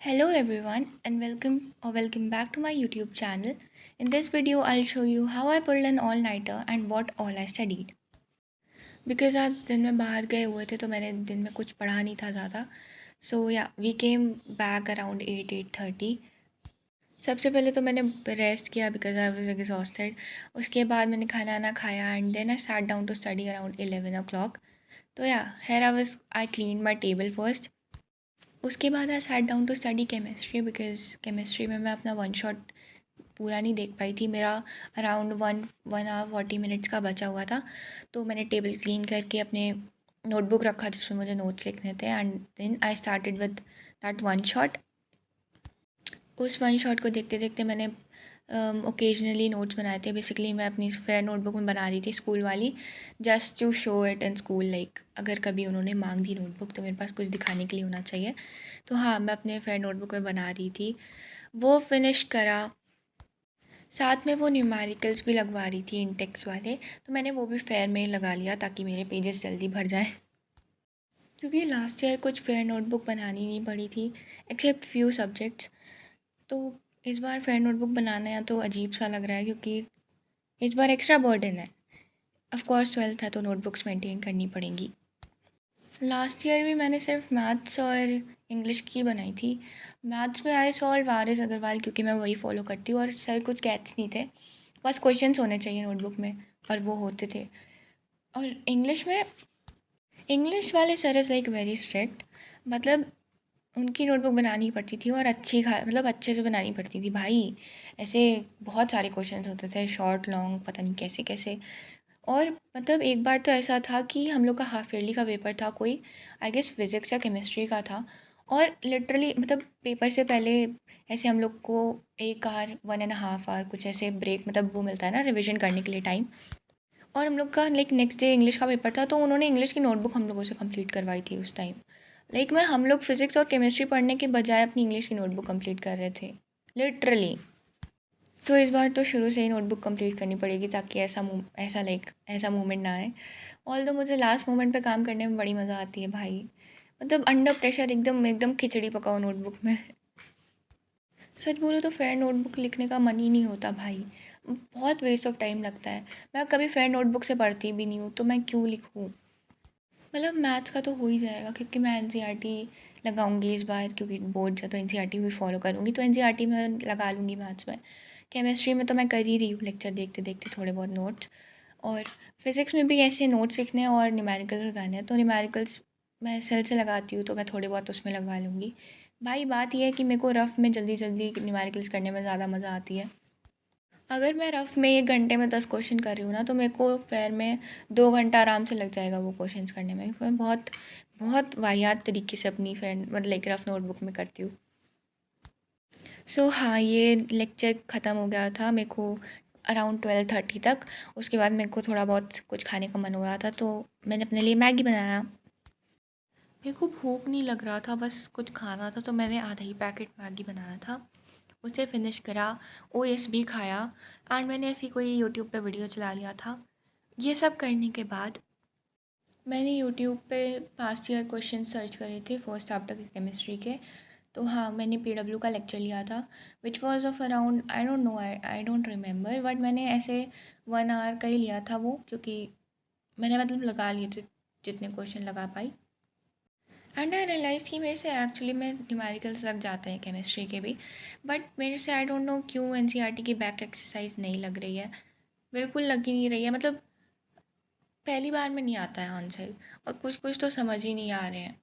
Hello everyone and welcome back to my YouTube channel. In this video I'll show you how I pulled an all-nighter and what all I studied. Because आज दिन में बाहर गए हुए थे तो मैंने दिन में कुछ पढ़ा नहीं था ज़्यादा. So yeah, we came back around 8:30. सबसे पहले तो मैंने रेस्ट किया बिकॉज आई वाज एग्जॉस्टेड. उसके बाद मैंने खाना ना खाया and then I sat down to study around 11 o'clock. तो या here I clean my table first. उसके बाद I sat down to study chemistry because chemistry में मैं अपना वन शॉट पूरा नहीं देख पाई थी. मेरा अराउंड वन आवर 40 मिनट्स का बचा हुआ था. तो मैंने टेबल क्लीन करके अपने नोटबुक रखा जिसमें मुझे नोट्स लिखने थे and then I started with that one shot. उस वन शॉट को देखते देखते मैंने ओकेजनली नोट्स बनाए थे. बेसिकली मैं अपनी फेयर नोटबुक में बना रही थी स्कूल वाली, just to show it in school. Like अगर कभी उन्होंने मांग दी नोटबुक तो मेरे पास कुछ दिखाने के लिए होना चाहिए. तो हाँ, मैं अपने फेयर नोटबुक में बना रही थी. वो फिनिश करा. साथ में वो न्यूमेरिकल्स भी लगवा रही थी इंटेक्स वाले. तो मैंने वो भी फेयर में लगा लिया ताकि मेरे पेजेस जल्दी भर जाएँ. क्योंकि लास्ट ईयर कुछ फेयर नोटबुक बनानी नहीं पड़ी थी एक्सेप्ट फ्यू सब्जेक्ट्स. तो इस बार फेयर नोटबुक बनाना है तो अजीब सा लग रहा है क्योंकि इस बार एक्स्ट्रा बर्डन है. ऑफ कोर्स 12th है तो नोटबुक्स मेंटेन करनी पड़ेंगी. लास्ट ईयर भी मैंने सिर्फ मैथ्स और इंग्लिश की बनाई थी. मैथ्स में आई सॉल्व वारिस अग्रवाल क्योंकि मैं वही फॉलो करती हूँ और सर कुछ कहते नहीं थे. बस क्वेश्चंस होने चाहिए नोटबुक में और वो होते थे. और इंग्लिश वाले sir is like very strict. मतलब उनकी नोटबुक बनानी पड़ती थी और मतलब अच्छे से बनानी पड़ती थी भाई. ऐसे बहुत सारे क्वेश्चंस होते थे, शॉर्ट लॉन्ग पता नहीं कैसे कैसे. और मतलब एक बार तो ऐसा था कि हम लोग का हाफ ईयरली का पेपर था कोई, आई गेस फिज़िक्स या केमिस्ट्री का था. और लिटरली मतलब पेपर से पहले ऐसे हम लोग को 1 आवर 1.5 आवर कुछ ऐसे ब्रेक मतलब वो मिलता है ना रिविज़न करने के लिए टाइम. और हम लोग का लाइक नेक्स्ट डे इंग्लिश का पेपर था तो उन्होंने इंग्लिश की नोटबुक हम लोगों से कंप्लीट करवाई थी उस टाइम. लाइक मैं हम लोग फिज़िक्स और केमिस्ट्री पढ़ने के बजाय अपनी इंग्लिश की नोटबुक कंप्लीट कर रहे थे लिटरली. तो इस बार तो शुरू से ही नोटबुक कंप्लीट करनी पड़ेगी ताकि ऐसा मोमेंट ना आए. ऑल्दो मुझे लास्ट मोमेंट पे काम करने में बड़ी मज़ा आती है भाई. मतलब अंडर प्रेशर एकदम एकदम खिचड़ी पकाओ नोटबुक में. सच बोलो तो फेयर नोटबुक लिखने का मन ही नहीं होता भाई. बहुत वेस्ट ऑफ टाइम लगता है. मैं कभी फेयर नोटबुक से पढ़ती भी नहीं हूँ तो मैं क्यों लिखूँ. मतलब मैथ्स का तो हो ही जाएगा क्योंकि मैं एनसीईआरटी लगाऊंगी इस बार क्योंकि बोर्ड है तो एनसीईआरटी भी फॉलो करूँगी तो एनसीईआरटी में लगा लूँगी मैथ्स में. केमिस्ट्री में तो मैं कर ही रही हूँ लेक्चर देखते देखते थोड़े बहुत नोट्स. और फिज़िक्स में भी ऐसे नोट्स लिखने हैं और न्यूमेरिकल्स लगाने हैं तो न्यूमेरिकल्स मैं सेल से लगाती हूँ तो मैं थोड़े बहुत उसमें लगवा लूँगी. भाई बात यह है कि मेरे को रफ़ में जल्दी जल्दी न्यूमेरिकल्स करने में ज़्यादा मज़ा आती है. अगर मैं रफ़ में 1 घंटे में 10 क्वेश्चन कर रही हूँ ना तो मेरे को फेयर में 2 घंटा आराम से लग जाएगा वो क्वेश्चंस करने में. मैं बहुत बहुत वाहियात तरीके से अपनी फेयर मतलब लाइक रफ़ नोटबुक में करती हूँ. सो हाँ, ये लेक्चर ख़त्म हो गया था मेरे को अराउंड 12:30 तक. उसके बाद मेरे को थोड़ा बहुत कुछ खाने का मन हो रहा था तो मैंने अपने लिए मैगी बनाया. मेरे को भूख नहीं लग रहा था, बस कुछ खाना था तो मैंने आधा ही पैकेट मैगी बनाया था. उसे फिनिश करा. ओएस भी खाया. एंड मैंने ऐसी कोई यूट्यूब पे वीडियो चला लिया था. ये सब करने के बाद मैंने यूट्यूब पे पास्ट ईयर क्वेश्चन सर्च करे थे फर्स्ट चैप्टर के केमिस्ट्री के. तो हाँ, मैंने पीडब्ल्यू का लेक्चर लिया था which was of around I don't know I don't remember but मैंने ऐसे 1 आवर का ही लिया था वो क्योंकि मैंने मतलब लगा लिए थे जितने क्वेश्चन लगा पाई. एंड आई रियलाइज़ कि मेरे से एक्चुअली में न्यूमेरिकल्स लग जाते हैं केमिस्ट्री के भी. बट मेरे से आई डोंट नो क्यों एनसीईआरटी की बैक एक्सरसाइज नहीं लग रही है. बिल्कुल लग ही नहीं रही है. मतलब पहली बार में नहीं आता है आंसर और कुछ कुछ तो समझ ही नहीं आ रहे हैं.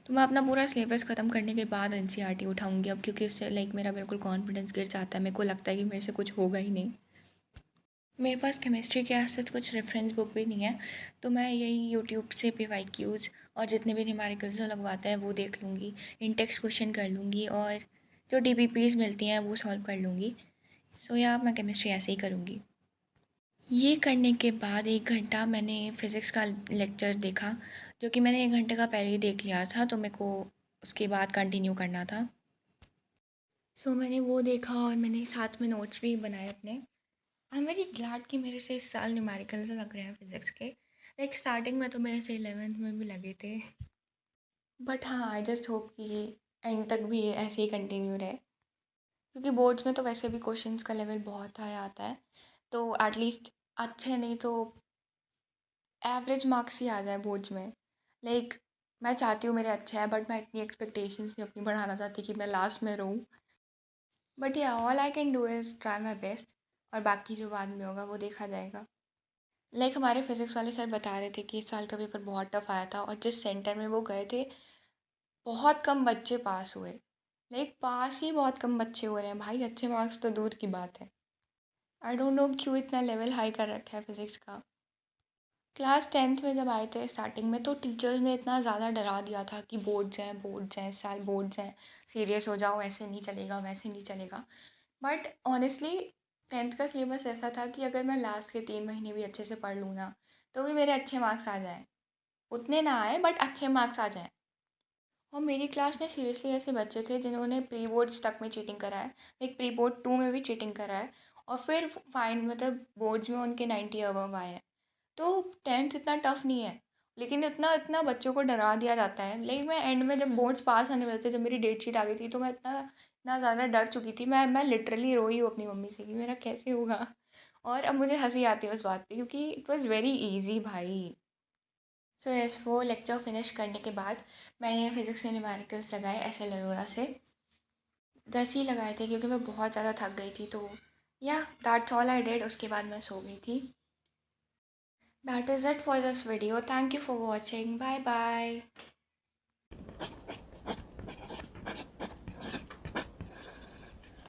तो मैं अपना पूरा सिलेबस ख़त्म करने के बाद एनसीईआरटी उठाऊंगी अब क्योंकि उससे लाइक मेरा बिल्कुल कॉन्फिडेंस गिर जाता है. मेरे को लगता है कि मेरे से कुछ होगा ही नहीं. मेरे पास केमिस्ट्री के ऐसे कुछ रेफरेंस बुक भी नहीं है तो मैं यही यूट्यूब से पीवाईक्यूज़ और जितने भी न्यूमेरिकल्स लगवाता है वो देख लूँगी. इंटेक्स क्वेश्चन कर लूँगी और जो डीबीपीज़ मिलती हैं वो सॉल्व कर लूँगी. सो या मैं केमिस्ट्री ऐसे ही करूँगी. ये करने के बाद 1 घंटा मैंने फ़िज़िक्स का लेक्चर देखा जो कि मैंने 1 घंटे का पहले ही देख लिया था तो मेरे को उसके बाद कंटिन्यू करना था. सो मैंने वो देखा और मैंने साथ में नोट्स भी बनाए अपने. आई एम वेरी ग्लैड कि मेरे से इस साल न्यूमेरिकल्स लग रहे हैं फ़िज़िक्स के. लाइक स्टार्टिंग में तो मेरे से 11th में भी लगे थे. बट हाँ, आई जस्ट होप कि एंड तक भी ये ऐसे ही कंटिन्यू रहे, क्योंकि बोर्ड्स में तो वैसे भी क्वेश्चंस का लेवल बहुत हाई आता है, तो एटलीस्ट अच्छे नहीं तो एवरेज मार्क्स ही आ जाए बोर्ड्स में। लाइक मैं चाहती हूँ मेरे अच्छे हैं, बट मैं इतनी एक्सपेक्टेशंस नहीं अपनी बढ़ाना चाहती कि मैं लास्ट में रहूँ। बट या all I can do is try my best, और बाकी जो बाद में होगा वो देखा जाएगा। हमारे फिज़िक्स वाले सर बता रहे थे कि इस साल का पेपर बहुत टफ आया था, और जिस सेंटर में वो गए थे बहुत कम बच्चे पास हुए। पास ही बहुत कम बच्चे हो रहे हैं भाई, अच्छे मार्क्स तो दूर की बात है। आई डोंट नो क्यों इतना लेवल हाई कर रखा है फिज़िक्स का। क्लास 10th में जब आए थे स्टार्टिंग में, तो टीचर्स ने इतना ज़्यादा डरा दिया था कि बोर्ड्स हैं इस साल, बोर्ड्स हैं, सीरियस हो जाओ, ऐसे नहीं चलेगा वैसे नहीं चलेगा। बट ऑनेस्टली 10th का सिलेबस ऐसा था कि अगर मैं लास्ट के 3 महीने भी अच्छे से पढ़ लूँ ना, तो भी मेरे अच्छे मार्क्स आ जाएँ। उतने ना आए बट अच्छे मार्क्स आ जाएँ। और मेरी क्लास में सीरियसली ऐसे बच्चे थे जिन्होंने प्री बोर्ड्स तक में चीटिंग करा है, प्री बोर्ड 2 में भी चीटिंग करा है, और फिर फाइन मतलब बोर्ड्स में उनके 90 अबव आए हैं। तो 10th इतना टफ नहीं है, लेकिन इतना इतना बच्चों को डरा दिया जाता है। मैं एंड में जब बोर्ड्स पास आने वाले थे, जब मेरी डेट शीट आ गई थी, तो मैं इतना इतना ज़्यादा डर चुकी थी, मैं लिटरली रोई हूँ अपनी मम्मी से कि मेरा कैसे होगा। और अब मुझे हंसी आती है उस बात पे, क्योंकि इट वाज़ वेरी ईजी भाई। सो यस, वो लेक्चर फिनिश करने के बाद मैंने फिज़िक्स से न्यूमेरिकल्स लगाए एस एल अरोड़ा से। 10 ही लगाए थे क्योंकि मैं बहुत ज़्यादा थक गई थी, तो या दैट्स ऑल आई डिड। उसके बाद मैं सो गई थी। That is it for this video. Thank you for watching. Bye bye.